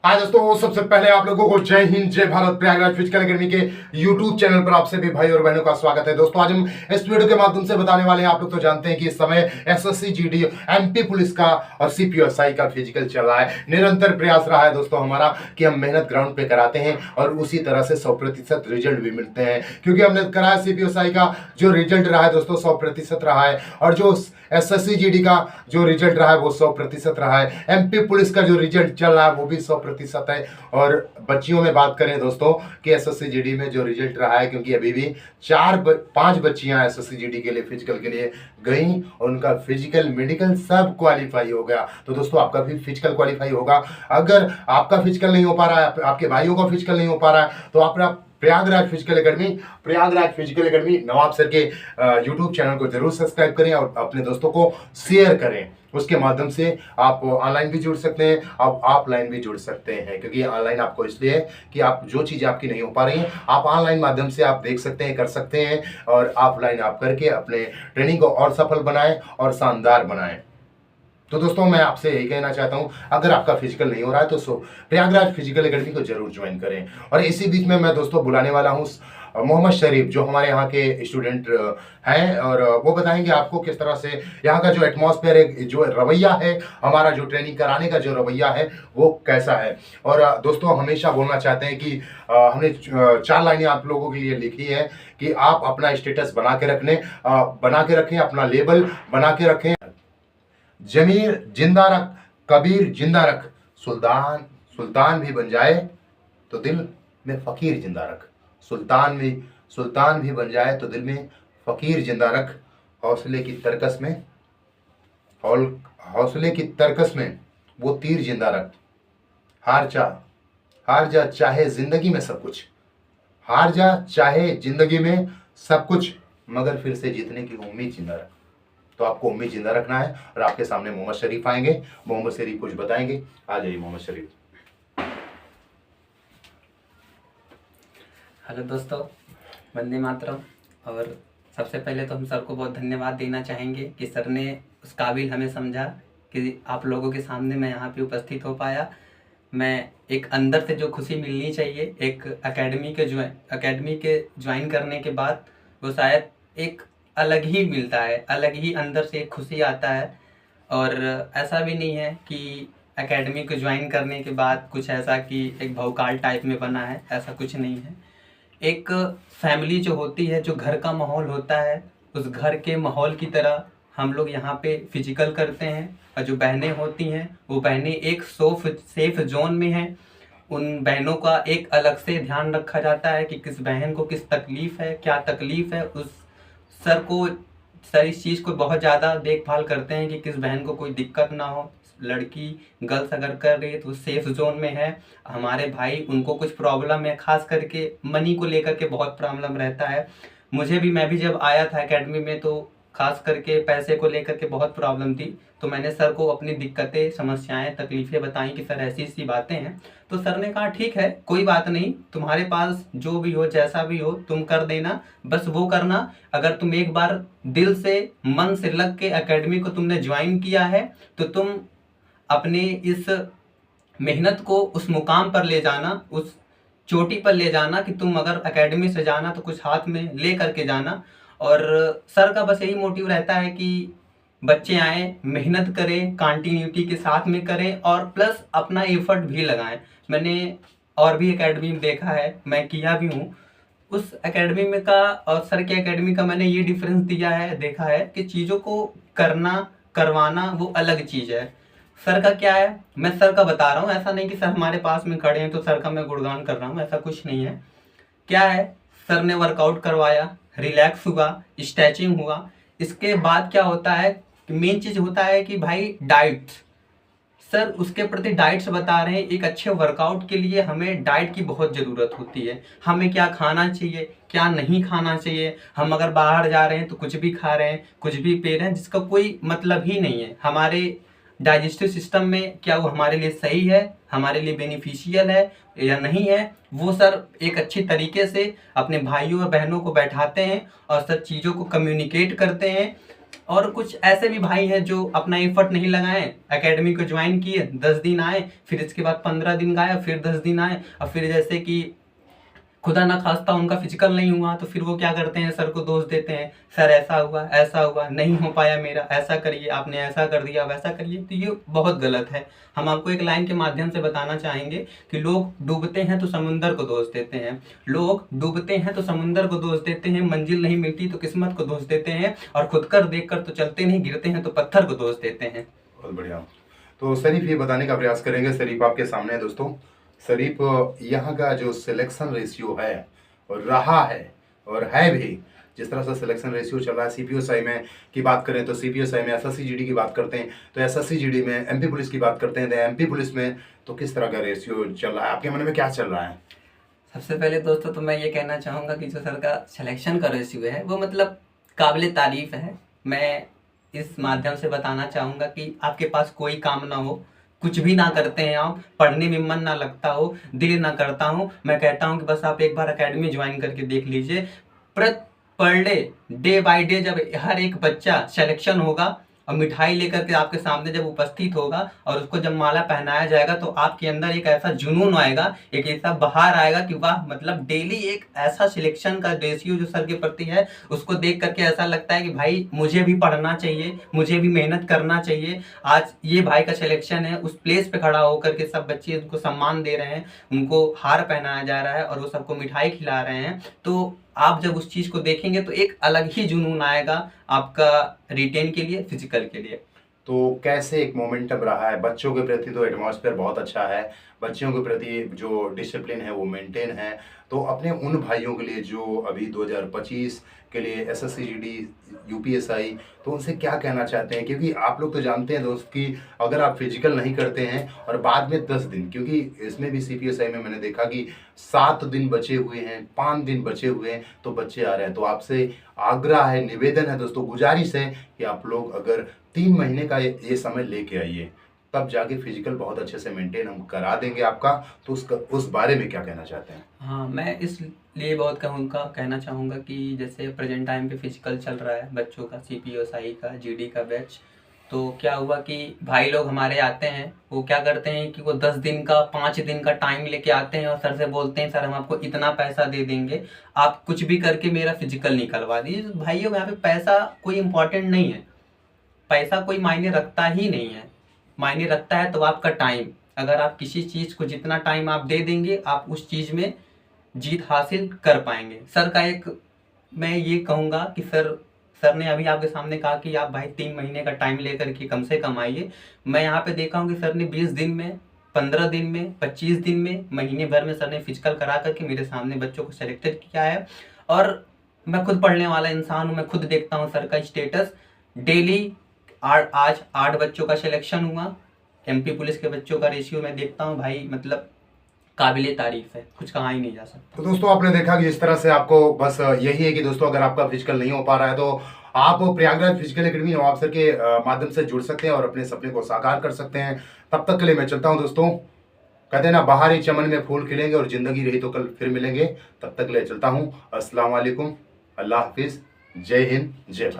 हाँ दोस्तों, सबसे पहले आप लोगों को जय हिंद, जय भारत। प्रयागराज फिजिकल एकेडमी के यूट्यूब चैनल पर आप सभी भाई और बहनों का स्वागत है। दोस्तों, आज हम इस वीडियो के माध्यम से बताने वाले हैं, आप लोग तो जानते हैं कि इस समय एसएससी जीडी, एमपी पुलिस का और सीपीएसआई का फिजिकल चल रहा है। निरंतर प्रयास रहा है दोस्तों हमारा कि हम मेहनत ग्राउंड पे कराते हैं और उसी तरह से 100% रिजल्ट भी मिलते हैं, क्योंकि हमने कराया सीपीएसआई का जो रिजल्ट रहा है दोस्तों 100% रहा है, और जो एसएससी जीडी का जो रिजल्ट रहा है वो 100% रहा है। एमपी पुलिस का जो रिजल्ट चल रहा है वो भी 100% है। और बच्चियों में बात करें दोस्तों कि एसएससी जीडी में जो रिजल्ट रहा है, क्योंकि अभी भी 4-5 बच्चियां एसएससी जीडी के लिए फिजिकल के लिए गई और उनका फिजिकल मेडिकल सब क्वालिफाई हो गया। तो दोस्तों आपका भी फिजिकल क्वालिफाई होगा। अगर आपका फिजिकल नहीं हो पा रहा है, आपके भाइयों का फिजिकल नहीं हो पा रहा है, तो आप प्रयागराज फिजिकल एकेडमी नवाब सर के यूट्यूब चैनल को जरूर सब्सक्राइब करें और अपने दोस्तों को शेयर करें। उसके माध्यम से आप ऑनलाइन भी जुड़ सकते हैं, आप ऑफलाइन भी जुड़ सकते हैं, क्योंकि ऑनलाइन आपको इसलिए है कि आप जो चीज़ें आपकी नहीं हो पा रही हैं आप ऑनलाइन माध्यम से आप देख सकते हैं, कर सकते हैं, और ऑफलाइन आप करके अपने ट्रेनिंग को और सफल बनाएं और शानदार बनाएं। तो दोस्तों मैं आपसे यही कहना चाहता हूं, अगर आपका फिजिकल नहीं हो रहा है तो प्रयागराज फिजिकल एकेडमी को जरूर ज्वाइन करें। और इसी बीच में मैं दोस्तों बुलाने वाला हूं मोहम्मद शरीफ, जो हमारे यहाँ के स्टूडेंट हैं, और वो बताएंगे आपको किस तरह से यहाँ का जो एटमॉस्फेयर है, जो रवैया है, हमारा जो ट्रेनिंग कराने का जो रवैया है वो कैसा है। और दोस्तों हमेशा बोलना चाहते हैं कि हमने 4 लाइनें आप लोगों के लिए लिखी है कि आप अपना स्टेटस बना के रखें, अपना लेबल बना के रखें। जमीर जिंदा रख, कबीर जिंदा रख, सुल्तान भी बन जाए तो दिल में फकीर जिंदा रख। सुल्तान भी बन जाए तो दिल में फकीर जिंदा रख। हौसले की तरकस में वो तीर जिंदा रख। हार जा चाहे जिंदगी में सब कुछ, हार जा चाहे जिंदगी में सब कुछ, मगर फिर से जीतने की उम्मीद जिंदा रख। तो आपको उम्मीद जिंदा रखना है। और आपके सामने मोहम्मद शरीफ आएंगे, मोहम्मद शरीफ कुछ बताएंगे। आ जाइए मोहम्मद शरीफ। हेलो दोस्तों, वंदे मातरम। और सबसे पहले तो हम सर को बहुत धन्यवाद देना चाहेंगे कि सर ने उस काबिल हमें समझा कि आप लोगों के सामने मैं यहाँ पे उपस्थित हो पाया। मैं एक अंदर से जो खुशी मिलनी चाहिए एक एकेडमी के ज्वाइन करने के बाद, वो शायद एक अलग ही मिलता है, अलग ही अंदर से एक खुशी आता है। और ऐसा भी नहीं है कि एकेडमी को ज्वाइन करने के बाद कुछ ऐसा कि एक भौकाल टाइप में बना है, ऐसा कुछ नहीं है। एक फैमिली जो होती है, जो घर का माहौल होता है, उस घर के माहौल की तरह हम लोग यहाँ पे फिजिकल करते हैं। और जो बहनें होती हैं वो बहनें एक सेफ जोन में हैं। उन बहनों का एक अलग से ध्यान रखा जाता है कि किस बहन को किस तकलीफ़ है, क्या तकलीफ़ है। सर इस चीज़ को बहुत ज़्यादा देखभाल करते हैं कि किस बहन को कोई दिक्कत ना हो। लड़की गर्ल्स अगर कर रही है तो सेफ जोन में है। हमारे भाई उनको कुछ प्रॉब्लम है, खास करके मनी को लेकर के बहुत प्रॉब्लम रहता है। मैं भी जब आया था एकेडमी में तो खास करके पैसे को लेकर के बहुत प्रॉब्लम थी। तो मैंने सर को अपनी दिक्कतें, समस्याएं, तकलीफ़ें बताई कि सर ऐसी ऐसी बातें हैं। तो सर ने कहा ठीक है, कोई बात नहीं, तुम्हारे पास जो भी हो, जैसा भी हो, तुम कर देना, बस वो करना। अगर तुम एक बार दिल से, मन से लग के एकेडमी को तुमने ज्वाइन किया है तो तुम अपने इस मेहनत को उस मुकाम पर ले जाना, उस चोटी पर ले जाना कि तुम अगर एकेडमी से जाना तो कुछ हाथ में ले करके जाना। और सर का बस यही मोटिव रहता है कि बच्चे आएँ, मेहनत करें, कंटिन्यूटी के साथ में करें और प्लस अपना एफर्ट भी लगाएं। मैंने और भी एकेडमी में देखा है, मैं किया भी हूँ। उस एकेडमी में का और सर के एकेडमी का मैंने ये डिफरेंस देखा है कि चीज़ों को करना, करवाना वो अलग चीज़ है। सर का क्या है, मैं सर का बता रहा हूँ, ऐसा नहीं कि सर हमारे पास में खड़े हैं तो सर का मैं गुणगान कर रहा हूँ, ऐसा कुछ नहीं है। क्या है, सर ने वर्कआउट करवाया, रिलैक्स हुआ, स्ट्रेचिंग हुआ। इसके बाद क्या होता है, मेन चीज़ होता है कि भाई डाइट, सर उसके प्रति डाइट्स बता रहे हैं। एक अच्छे वर्कआउट के लिए हमें डाइट की बहुत ज़रूरत होती है। हमें क्या खाना चाहिए, क्या नहीं खाना चाहिए। हम अगर बाहर जा रहे हैं तो कुछ भी खा रहे हैं, कुछ भी पी रहे हैं, जिसका कोई मतलब ही नहीं है हमारे डाइजेस्टिव सिस्टम में। क्या वो हमारे लिए सही है, हमारे लिए बेनिफिशियल है या नहीं है, वो सर एक अच्छी तरीके से अपने भाइयों और बहनों को बैठाते हैं और सर चीज़ों को कम्युनिकेट करते हैं। और कुछ ऐसे भी भाई हैं जो अपना एफर्ट नहीं लगाए, एकेडमी को ज्वाइन किए, 10 दिन आए, फिर इसके बाद 15 दिन गायब, फिर 10 दिन आए, और फिर जैसे कि खुदा ना खास्ता उनका फिजिकल नहीं हुआ तो फिर वो क्या करते हैं, सर को दोष देते हैं, सर ऐसा हुआ नहीं हो पाया मेरा, ऐसा करिए, आपने ऐसा कर दिया, वैसा करिए। तो ये बहुत गलत है। हम आपको एक लाइन के माध्यम से बताना चाहेंगे कि लोग डूबते हैं तो समुंदर को दोष देते हैं, लोग डूबते हैं तो समुंदर को दोष देते हैं, मंजिल नहीं मिलती तो किस्मत को दोष देते हैं, और खुद कर देख कर तो चलते नहीं, गिरते हैं तो पत्थर को दोष देते हैं। बहुत बढ़िया। तो शरीफ ये बताने का प्रयास करेंगे, शरीफ आपके सामने है दोस्तों। शरीफ, यहाँ का जो सिलेक्शन रेशियो है और रहा है और है भी, जिस तरह से सिलेक्शन रेशियो चल रहा है सीपीओ में की बात करें तो सीपीओ में, एसएससी जीडी की बात करते हैं तो एसएससी जीडी में, एमपी पुलिस की बात करते हैं तो एमपी पुलिस में, तो किस तरह का रेशियो चल रहा है, आपके मन में क्या चल रहा है? सबसे पहले दोस्तों तो मैं ये कहना चाहूँगा कि जो सर का सिलेक्शन का रेशियो है वो मतलब काबिल तारीफ है। मैं इस माध्यम से बताना चाहूँगा कि आपके पास कोई काम ना हो, कुछ भी ना करते हैं आप, पढ़ने में मन ना लगता हो, दिल ना करता हो, मैं कहता हूँ कि बस आप एक बार एकेडमी ज्वाइन करके देख लीजिए। पर डे बाय डे जब हर एक बच्चा सिलेक्शन होगा और मिठाई लेकर के आपके सामने जब उपस्थित होगा और उसको जब माला पहनाया जाएगा तो आपके अंदर एक ऐसा जुनून आएगा, एक ऐसा बहार आएगा कि वाह, मतलब डेली एक ऐसा सिलेक्शन का रेशियो जो सर के प्रति है उसको देख करके ऐसा लगता है कि भाई मुझे भी पढ़ना चाहिए, मुझे भी मेहनत करना चाहिए। आज ये भाई का सिलेक्शन है, उस प्लेस पे खड़ा होकर के सब बच्चे उनको सम्मान दे रहे हैं, उनको हार पहनाया जा रहा है और वो सबको मिठाई खिला रहे हैं। तो आप जब उस चीज को देखेंगे तो एक अलग ही जुनून आएगा आपका रिटेन के लिए, फिजिकल के लिए। तो कैसे एक मोमेंटम रहा है बच्चों के प्रति? तो एटमॉस्फेयर बहुत अच्छा है, बच्चों के प्रति जो डिसिप्लिन है वो मेंटेन है। तो अपने उन भाइयों के लिए जो अभी 2025 के लिए एसएससी जीडी यूपीएसआई, तो उनसे क्या कहना चाहते हैं? क्योंकि आप लोग तो जानते हैं दोस्त कि अगर आप फिजिकल नहीं करते हैं और बाद में 10 दिन, क्योंकि इसमें भी सीपीएसआई में मैंने देखा कि 7 दिन बचे हुए हैं, 5 दिन बचे हुए हैं तो बच्चे आ रहे हैं। तो आपसे आग्रह है, निवेदन है दोस्तों, गुजारिश है कि आप लोग अगर 3 महीने का ये समय लेके आइए, तब जाके फिजिकल बहुत अच्छे से मेंटेन हम करा देंगे आपका। तो उस बारे में क्या कहना चाहते हैं? हाँ, मैं इसलिए बहुत कहना चाहूँगा कि जैसे प्रेजेंट टाइम पे फिजिकल चल रहा है बच्चों का, सीपीओ का, जीडी का बैच। तो क्या हुआ कि भाई लोग हमारे आते हैं, वो क्या करते हैं कि वो 10 दिन का, 5 दिन का टाइम लेके आते हैं और सर से बोलते हैं सर हम आपको इतना पैसा दे देंगे, आप कुछ भी करके मेरा फिजिकल निकलवा दीजिए। भाइयों, यहाँ पे पैसा कोई इम्पोर्टेंट नहीं है, पैसा कोई मायने रखता ही नहीं है। मायने रखता है तो आपका टाइम। अगर आप किसी चीज़ को जितना टाइम आप दे देंगे, आप उस चीज़ में जीत हासिल कर पाएंगे। सर का एक मैं ये कहूँगा कि सर ने अभी आपके सामने कहा कि आप भाई 3 महीने का टाइम लेकर के कम से कम आइए। मैं यहाँ पे देखा हूँ कि सर ने 20 दिन में, 15 दिन में, 25 दिन में, महीने भर में सर ने फिजिकल करा करके मेरे सामने बच्चों को सेलेक्टेड किया है। और मैं खुद पढ़ने वाला इंसान हूँ, मैं खुद देखता हूँ सर का स्टेटस डेली। आज 8 बच्चों का सिलेक्शन हुआ, एमपी पुलिस के बच्चों का रेशियो मैं देखता हूँ भाई, मतलब काबिले तारीफ है, कुछ कहा ही नहीं जा सकता। तो दोस्तों आपने देखा कि जिस तरह से आपको बस यही है कि दोस्तों अगर आपका फिजिकल नहीं हो पा रहा है तो आप प्रयागराज फिजिकल एकेडमी नवाब सर के माध्यम से जुड़ सकते हैं और अपने सपने को साकार कर सकते हैं। तब तक के लिए मैं चलता हूं दोस्तों। कहते हैं ना, बाहर ही चमन में फूल खिलेंगे और जिंदगी रही तो कल फिर मिलेंगे। तब तक के लिए चलता हूं। अस्सलाम वालेकुम, अल्लाह हाफिज, जय हिंद, जय भारत।